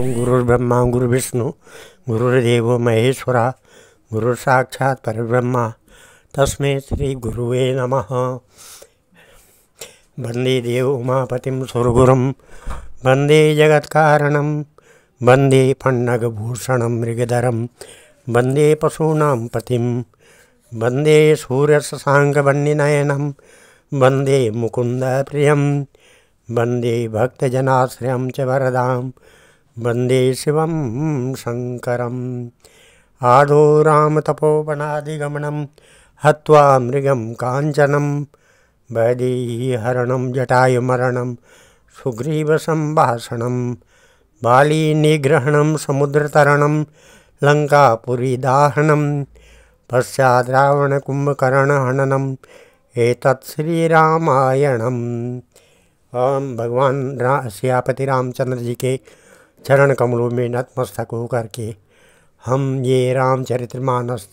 ओम गुरुर्ब्रह्मा गुरुर्विष्णु गुरुर्देवो महेश्वरा गुरु साक्षात् परब्रह्मा तस्मै श्री गुरुवे नमः। वंदे देव उमापतिं सुरगुरुं वंदे जगत्कारणं वंदे पन्नगभूषणं मृगधरं वंदे पशूनां पतिं वंदे सूर्यशशाङ्कवह्निनयनं वंदे मुकुन्दप्रियं वंदे भक्तजनाश्रयं च वरदां वंदे शिवं शङ्करम्। आदौ रामतपोवनादिगमनं हत्वा मृगं काञ्चनं वैदेहीहरणं जटायुमरणं सुग्रीवसम्भाषणं बालीनिग्रहणं समुद्रतरणं लङ्कापुरीदाहनं पश्चात् रावणकुम्भकर्णहननम् एतत् श्रीरामायणम्। भगवान सियापति रामचंद्र जी के चरण कमलों में नतमस्तक होकर के हम ये रामचरितमानस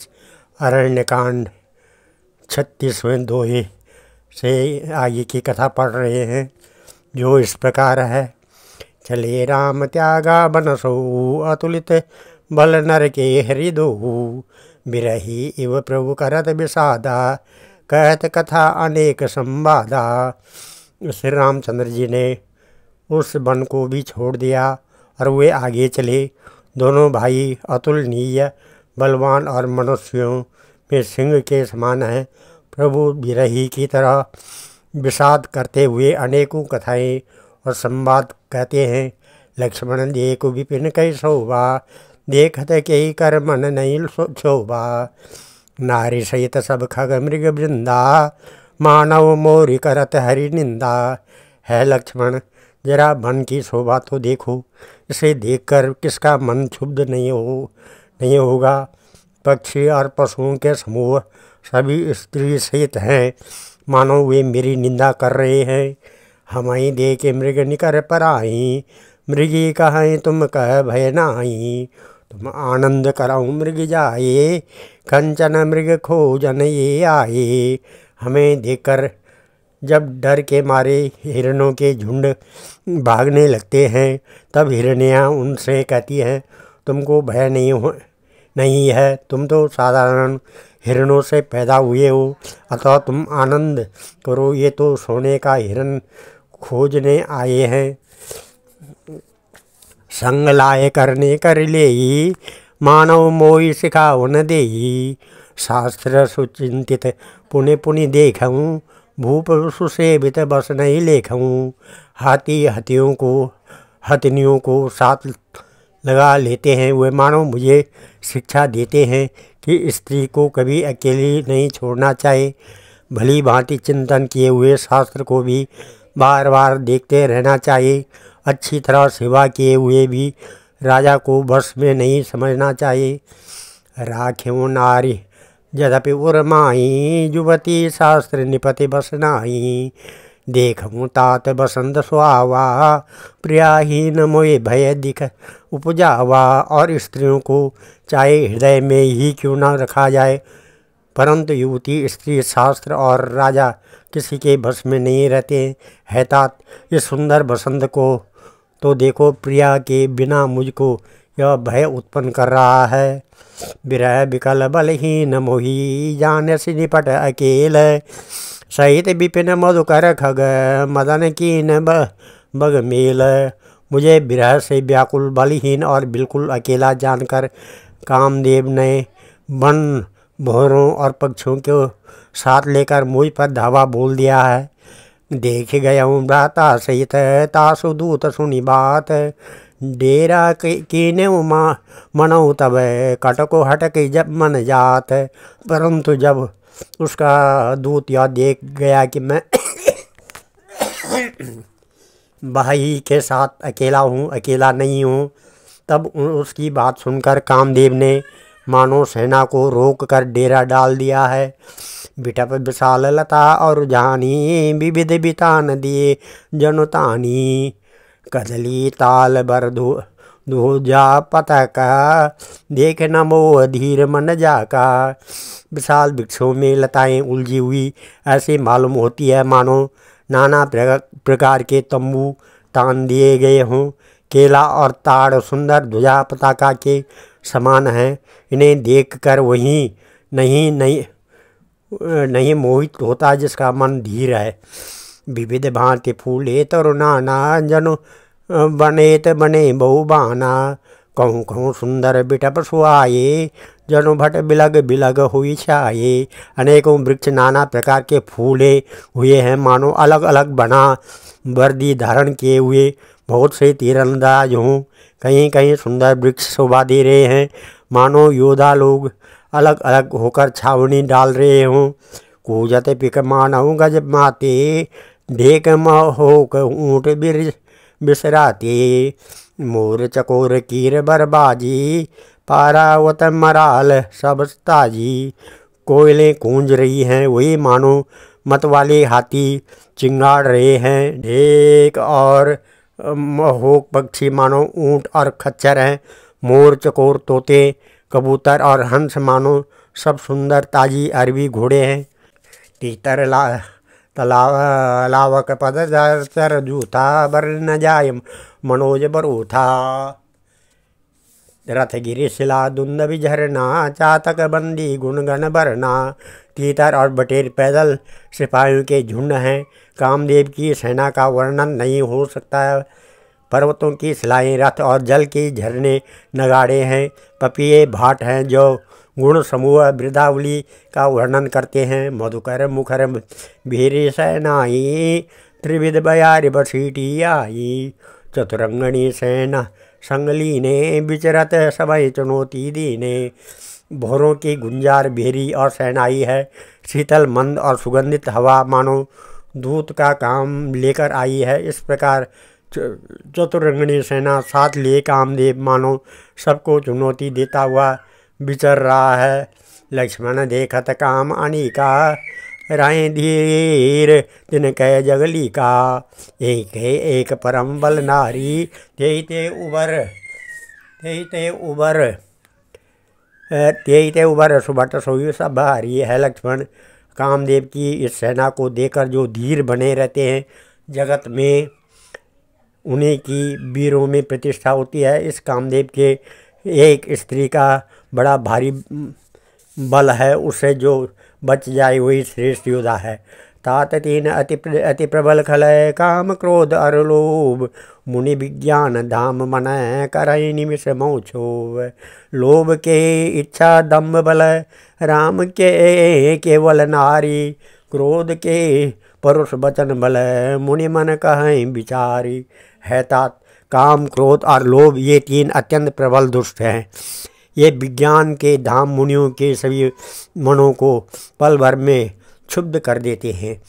अरण्यकांड 36वें दोहे से आगे की कथा पढ़ रहे हैं, जो इस प्रकार है। चले राम त्यागा बनसो अतुलित बल नर के हृदो बिरही इव प्रभु करत विषादा कहत कथा अनेक संवादा। श्री रामचंद्र जी ने उस वन को भी छोड़ दिया और वे आगे चले। दोनों भाई अतुलनीय बलवान और मनुष्यों में सिंह के समान हैं। प्रभु बिरही की तरह विषाद करते हुए अनेकों कथाएं और संवाद कहते हैं। लक्ष्मण देख विपिन कई शोभा देखत कई कर मन नहीं शोभा। नारी सहित सब खग मृग वृंदा मानव मोरी करत हरि निंदा। है लक्ष्मण, जरा वन की शोभा तो देखो, इसे देखकर किसका मन क्षुब्ध नहीं होगा। पक्षी और पशुओं के समूह सभी स्त्री सहित हैं, मानो वे मेरी निंदा कर रहे हैं। हमाई दे के मृग निकर पराई मृगी कहें तुम कह भय नाही। तुम आनंद कराऊँ मृग जाए कंचन मृग खोजन ये आए। हमें देखकर जब डर के मारे हिरणों के झुंड भागने लगते हैं, तब हिरनियाँ उनसे कहती हैं तुमको भय नहीं है, तुम तो साधारण हिरणों से पैदा हुए हो, अतः तुम आनंद करो। ये तो सोने का हिरण खोजने आए हैं। संग लाए करने कर ले मानव मोई सिखावन देही। शास्त्र सुचिंतित पुनि पुनि देखूँ भूप सुसेवित बस नहीं लेखूँ। हाथी हथिनियों को साथ लगा लेते हैं। वे मानो मुझे शिक्षा देते हैं कि स्त्री को कभी अकेली नहीं छोड़ना चाहिए। भली भांति चिंतन किए हुए शास्त्र को भी बार बार देखते रहना चाहिए। अच्छी तरह सेवा किए हुए भी राजा को बस में नहीं समझना चाहिए। राख्यों नारी यद्यपि उर्माई जुवती शास्त्र निपति बस नाही। देखूँ तात बसंत सुहावा प्रियाहीन मोए भय दिख उपजावा। और स्त्रियों को चाहे हृदय में ही क्यों न रखा जाए, परंतु युवती स्त्री शास्त्र और राजा किसी के बस में नहीं रहते हैं। तात इस सुंदर बसंत को तो देखो, प्रिया के बिना मुझको यह भय उत्पन्न कर रहा है। बिरह विकल बलहीन मोही जानस निपट अकेल। सहित विपिन मधुकर खग मदन कीन बग मेल। मुझे विरह से व्याकुल बलहीन और बिल्कुल अकेला जानकर कामदेव ने वन भौरों और पक्षियों को साथ लेकर मुझ पर धावा बोल दिया है। देख गया हूँ भ्राता सहित तासु दूत सुनी बात। डेरा कीने मनो तब कटको हटक जब मन जात। परंतु जब उसका दूत यह देख गया कि मैं भाई के साथ अकेला नहीं हूँ, तब उसकी बात सुनकर कामदेव ने मानो सेना को रोक कर डेरा डाल दिया है। बिटप विशाल लता और जानी विविध बितान दिए जनुतानी। कदली ताल बर दूजा पतका देख न मोह धीर मन जाका। विशाल वृक्षों में लताएं उलझी हुई ऐसी मालूम होती है, मानो नाना प्रकार के तंबू तान दिए गए हों। केला और ताड़ सुंदर ध्वजा पताका के समान हैं। इन्हें देखकर वही नहीं मोहित होता जिसका मन धीर है। विविध भांति फूले तरुणाना जनु बनेत बने बहुबाना। कहूँ कहूँ सुंदर बिटप सुहाये जनु भट बिलग बिलग हुई छाये। अनेकों वृक्ष नाना प्रकार के फूले हुए हैं, मानो अलग अलग बना वर्दी धारण किए हुए बहुत से तीरंदाज हों। कहीं कहीं सुंदर वृक्ष शोभा दे रहे हैं, मानो योद्धा लोग अलग अलग होकर छावनी डाल रहे हों। कूजत पिक मानव गज माते ढेक होक ऊँट बिसराते। मोर चकोर कीर बरबाजी पारावत मराल सब ताजी। कोयलें गूंज रही हैं, वही मानो मतवाले हाथी चिंगाड़ रहे हैं। ढेक और होक पक्षी मानो ऊंट और खच्चर हैं। मोर चकोर तोते कबूतर और हंस मानो सब सुंदर ताजी अरबी घोड़े हैं। तीतर लावक पद चर जूथा बर न जाय मनोज बरूथा। रथ गिरि शिला दुंद विझरना चातक बंदी गुणगण बरना। तीतर और बटेर पैदल सिपाहियों के झुंड हैं। कामदेव की सेना का वर्णन नहीं हो सकता। पर्वतों की शिलाएँ, रथ और जल के झरने नगाड़े हैं। पपिये भाट हैं जो गुण समूह वृद्धावली का वर्णन करते हैं। मधुकर मुखर भीरी सेनाई त्रिविध बयार बसीटी आई। चतुरंगणी सेना संगली ने विचरत समय चुनौती दीने। भोरों की गुंजार भेरी और सेनाई है। शीतल मंद और सुगंधित हवा मानो दूत का काम लेकर आई है। इस प्रकार चतुरंगणी सेना साथ लिए कामदेव मानो सबको चुनौती देता हुआ विचर रहा है। लक्ष्मण देखत काम अनिका राय धीर तिन कह जगली का। एक है एक परम बल नारी ते उबर सुबट सोई सब भारी है। लक्ष्मण कामदेव की इस सेना को देखकर जो धीर बने रहते हैं, जगत में उन्हीं की वीरों में प्रतिष्ठा होती है। इस कामदेव के एक स्त्री का बड़ा भारी बल है, उससे जो बच जाए वही श्रेष्ठ योद्धा है। तात तीन अति प्रबल खलय काम क्रोध अर लोभ। मुनि विज्ञान धाम मन करई निमिष मोछोव। लोभ के इच्छा दम्भ बल राम के केवल नारी। क्रोध के परुष बचन बल मुनि मन कहें विचारी। है तात काम क्रोध और लोभ ये तीन अत्यंत प्रबल दुष्ट हैं। ये विज्ञान के धाम मुनियों के सभी मनों को पल भर में क्षुब्ध कर देते हैं।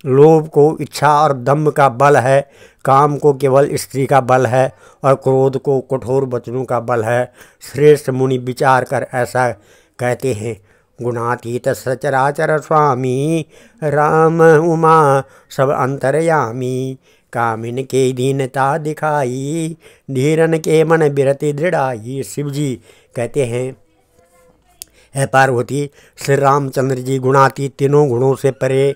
लोभ को इच्छा और दम्भ का बल है, काम को केवल स्त्री का बल है और क्रोध को कठोर वचनों का बल है। श्रेष्ठ मुनि विचार कर ऐसा कहते हैं। गुणातीत सचराचर स्वामी राम उमा सब अंतर्यामी। कामिन के दीनता दिखाई धीरन के मन बिरति दृढ़ाई। शिव जी कहते हैं, है पार्वती, श्री रामचंद्र जी गुणातीत तीनों गुणों से परे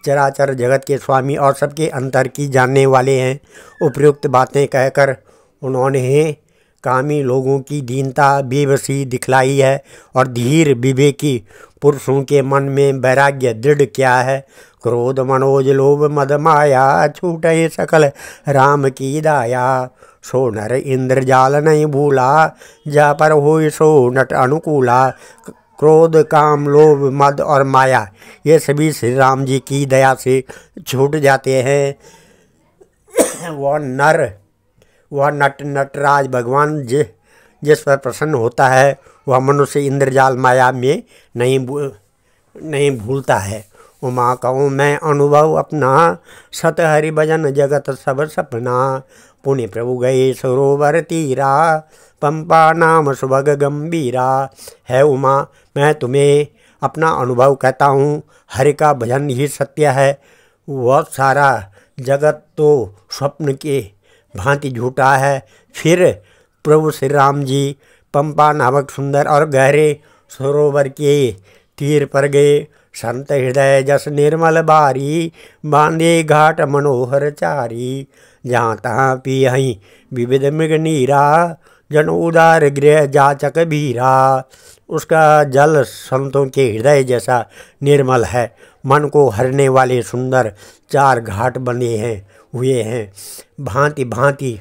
चराचर जगत के स्वामी और सबके अंतर की जानने वाले हैं। उपयुक्त बातें कहकर उन्होंने कामी लोगों की दीनता बेबसी दिखलाई है और धीर विवेकी पुरुषों के मन में वैराग्य दृढ़ किया है। क्रोध मनोज लोभ मद माया छूटे सकल राम की दाया। सो नर इंद्रजाल नहीं भूला जा पर हो सो नट अनुकूला। क्रोध काम लोभ मद और माया ये सभी श्री राम जी की दया से छूट जाते हैं। वह नटराज भगवान जिस पर प्रसन्न होता है वह मनुष्य इंद्रजाल माया में नहीं भूलता है। उमा कहूँ मैं अनुभव अपना सत हरि भजन जगत सब सपना। पुण्य प्रभु गए सरोवर तीरा पंपा नाम सुभग गंभीरा। है उमा, मैं तुम्हें अपना अनुभव कहता हूँ। हरि का भजन ही सत्य है। वह सारा जगत तो स्वप्न के भांति झूठा है। फिर प्रभु श्री राम जी पंपा नामक सुंदर और गहरे सरोवर के तीर पर गए। संत हृदय जस निर्मल बारी बांधे घाट मनोहर चारी। जहाँ तहाँ पियहीं विविध मृग नीरा, जन उदार गृह जाचक भीरा। उसका जल संतों के हृदय जैसा निर्मल है। मन को हरने वाले सुंदर 4 घाट बने हुए हैं। भांति भांति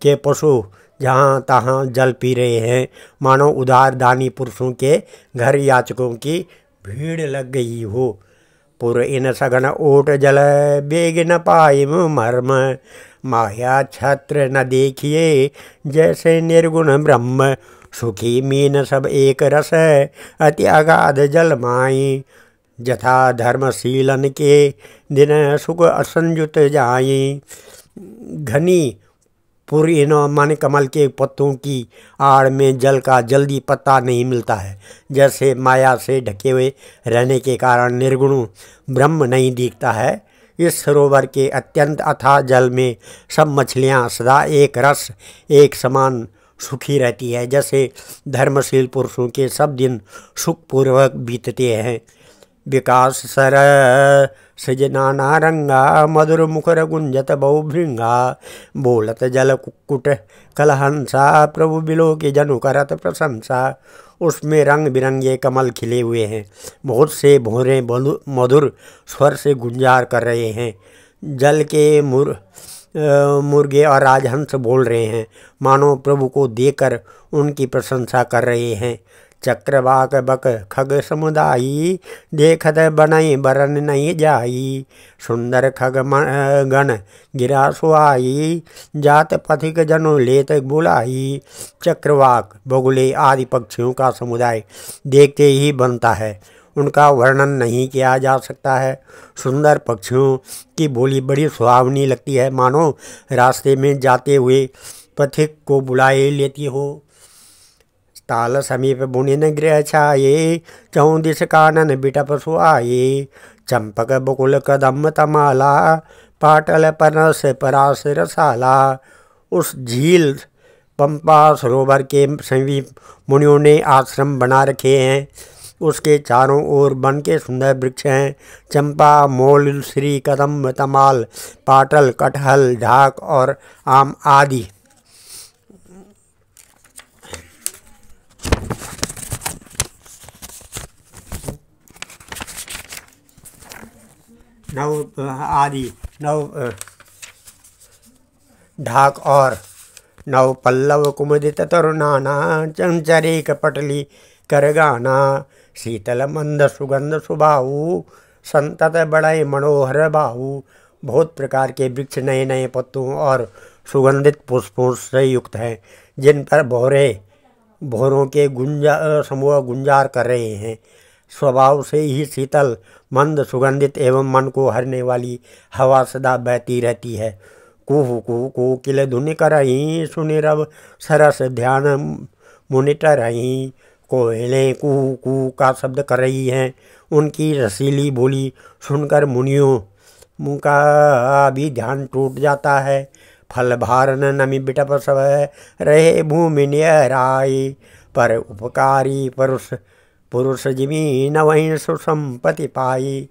के पशु जहाँ तहाँ जल पी रहे हैं, मानो उदार दानी पुरुषों के घर याचकों की भीड़ लग गई हो। पुर इन सघन ओट जल बेग न पाए मर्म, माया छत्र न देखिए जैसे निर्गुण ब्रह्म। सुखी मीन सब एक रस अति अगाध जल माई, जथा धर्मशीलन के दिन सुख असंयुत जाई। घनी पुर इन मन कमल के पत्तों की आड़ में जल का जल्दी पत्ता नहीं मिलता है। जैसे माया से ढके हुए रहने के कारण निर्गुण ब्रह्म नहीं दिखता है। इस सरोवर के अत्यंत अथाह जल में सब मछलियाँ सदा एक रस एक समान सुखी रहती है। जैसे धर्मशील पुरुषों के सब दिन सुखपूर्वक बीतते हैं। विकास सर सजना नारंगा, मधुर मुखर गुंजत बहुभृंगा। बोलत जल कुक्कुट कलहंसा, प्रभु बिलो के जनु करत प्रशंसा। उसमें रंग बिरंगे कमल खिले हुए हैं। बहुत से भौरे मधुर स्वर से गुंजार कर रहे हैं। जल के मुर्गे और राजहंस बोल रहे हैं, मानो प्रभु को देखकर उनकी प्रशंसा कर रहे हैं। चक्रवाक बक खग समुदायी, देखत बनई बरन नहीं जाई। सुंदर खग गण गिरा सुहाई, जात पथिक जनो लेत बुलाई। चक्रवाक बगुले आदि पक्षियों का समुदाय देखते ही बनता है, उनका वर्णन नहीं किया जा सकता है। सुंदर पक्षियों की बोली बड़ी सुहावनी लगती है, मानो रास्ते में जाते हुए पथिक को बुलाए लेती हो। ताल समीप बुनिन गृह छाये, चौं दिश कानन बिटप सुआये। चंपक बकुल कदम तमाला, पाटल परस परास रसाला। उस झील पंपा सरोवर के समीप मुनियों ने आश्रम बना रखे हैं। उसके चारों ओर वन के सुंदर वृक्ष हैं। चंपा, मोल, श्री, कदम, तमाल, पाटल, कटहल, ढाक और आम आदि। ढाक और नव पल्लव कुमुदित तरुणाना, चंचरेक पटली करगाना। शीतल मंद सुगंध सुबाहु, संतत बड़े मनोहर बाहु। बहुत प्रकार के वृक्ष नए नए पत्तों और सुगंधित पुष्पों से युक्त हैं, जिन पर भौरों के समूह गुंजार कर रहे हैं। स्वभाव से ही शीतल मंद सुगंधित एवं मन को हरने वाली हवा सदा बहती रहती है। कुहू कुहू कोकिल धुनि करहीं, सुनि रव सरस ध्यान मुनिट रहीं। कोयलें कुहू कुहू का शब्द कर रही हैं। उनकी रसीली बोली सुनकर मुनियों का भी ध्यान टूट जाता है। फल भारन नमी बिटप सब रहे भूमि नियराई, पर उपकारी पुरुष जिमी न वहीं सुसंपत्ति पाई।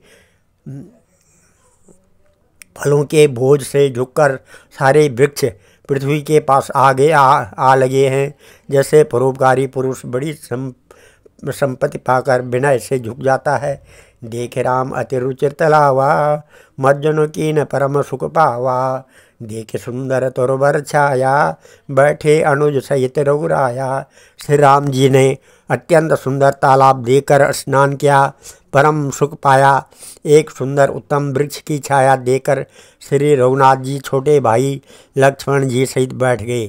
फलों के बोझ से झुककर सारे वृक्ष पृथ्वी के पास आगे आ लगे हैं। जैसे परोपकारी पुरुष बड़ी संपत्ति पाकर विनय से झुक जाता है। देख राम अति रुचिर तलावा, मज्जनों की न परम सुख पावा। देख सुंदर तोरबर छाया, बैठे अनुज सहित रघुराया। श्री राम जी ने अत्यंत सुंदर तालाब देखकर स्नान किया, परम सुख पाया। एक सुंदर उत्तम वृक्ष की छाया देकर श्री रघुनाथ जी छोटे भाई लक्ष्मण जी सहित बैठ गए।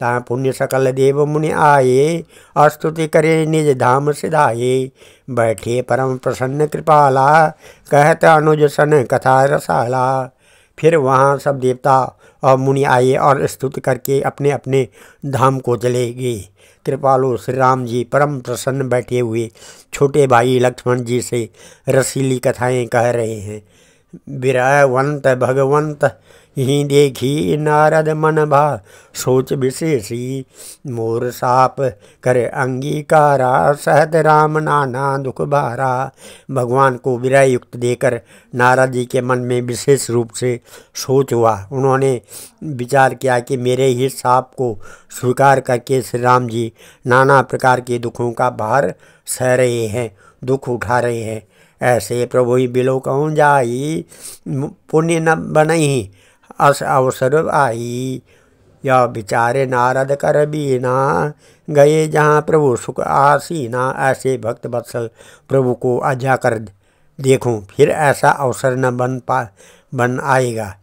ता पुण्य सकल देव मुनि आए, स्तुति करे निज धाम सिधाए। बैठे परम प्रसन्न कृपाला, कहत अनुज सन कथा रसाला। फिर वहाँ सब देवता और मुनि आए और स्तुति करके अपने अपने धाम को चले गए। कृपालु श्री राम जी परम प्रसन्न बैठे हुए छोटे भाई लक्ष्मण जी से रसीली कथाएं कह रहे हैं। विरहवंत भगवंत ही देखी नारद मन भा सोच विशेषी, मोर साप कर अंगीकारा, सहत राम नाना दुख भारा। भगवान को विरह युक्त देकर नारद जी के मन में विशेष रूप से सोच हुआ। उन्होंने विचार किया कि मेरे ही साप को स्वीकार करके श्री राम जी नाना प्रकार के दुखों का भार सह रहे हैं, दुख उठा रहे हैं। ऐसे प्रभु ही बिलो कहूँ जाई, पुण्य न बनई अस अवसर आई। यह विचारे नारद कर बीना, गए जहाँ प्रभु सुख आसीना। ऐसे भक्त वत्सल प्रभु को आज्ञा कर देखूं, फिर ऐसा अवसर न बन आएगा।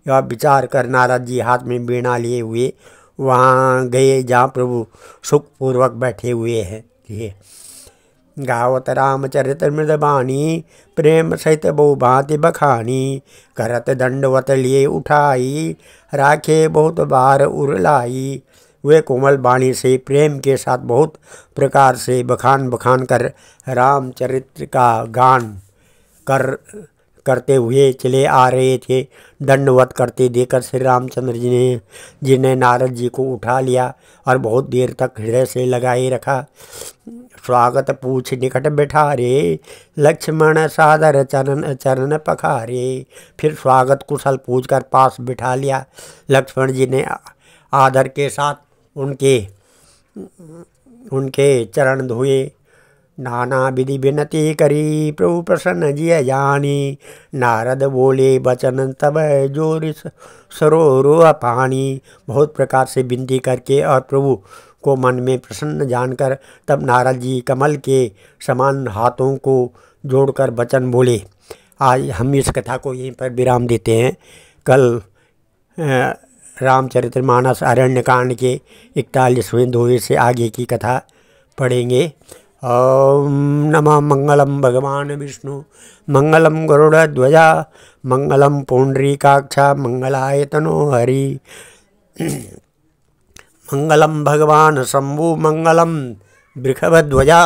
यह विचार कर नारद जी हाथ में वीणा लिए हुए वहाँ गए जहाँ प्रभु सुखपूर्वक बैठे हुए हैं। गावत रामचरित मृदबानी, प्रेम सहित बहु भांति बखानी। करत दंडवत लिए उठाई, राखे बहुत बार उरलाई। वे कोमल बाणी से प्रेम के साथ बहुत प्रकार से बखान कर रामचरित्र का गान करते हुए चले आ रहे थे। दंडवत करते देखकर श्री रामचंद्र जी ने नारद जी को उठा लिया और बहुत देर तक हृदय से लगाए रखा। स्वागत पूछ निकट बैठारे, लक्ष्मण सादर चरण पखारे। फिर स्वागत कुशल पूछकर पास बिठा लिया। लक्ष्मण जी ने आदर के साथ उनके चरण धोए। नाना विधि विनती करी, प्रभु प्रसन्न जिय जानी। नारद बोले बचन तब जोर सरोरो पानी। बहुत प्रकार से विनती करके और प्रभु को मन में प्रसन्न जानकर तब नारद जी कमल के समान हाथों को जोड़कर वचन बोले। आज हम इस कथा को यहीं पर विराम देते हैं। कल रामचरितमानस अरण्यकांड के 41वें दोहे से आगे की कथा पढ़ेंगे। ओम नमः मंगलम भगवान विष्णु, मंगलम गरुड़ध्वजा, मंगलम पुंडरीकाक्षा, मंगलाय तनो हरि। मंगलम भगवान शंभु, मंगलम वृषभध्वजा,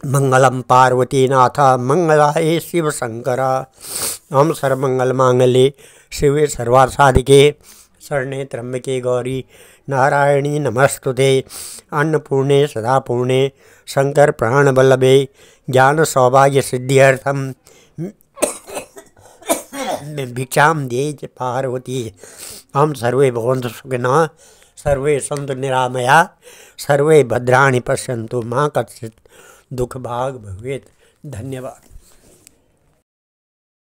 मंगलम पार्वतीनाथ, मंगलाय शिव शंकरा। ओम सर्वमंगल मांगल्ये शिवे सर्वार्थसाधिके, शरणे त्र्यंबके गौरी नारायणी नमस्तुते। अन्नपूर्णे सदा पूर्णे, शंकर प्राण वल्लभे, ज्ञान सौभाग्य सिद्ध्यर्थम भिक्षाम देहि पार्वती। हम सर्वे भवन्तु सुखिनः, सर्वे सन्तु निरामया, सर्वे भद्राणि पश्यन्तु मा कश्चित् दुःख भाग् भवेत्। धन्यवाद।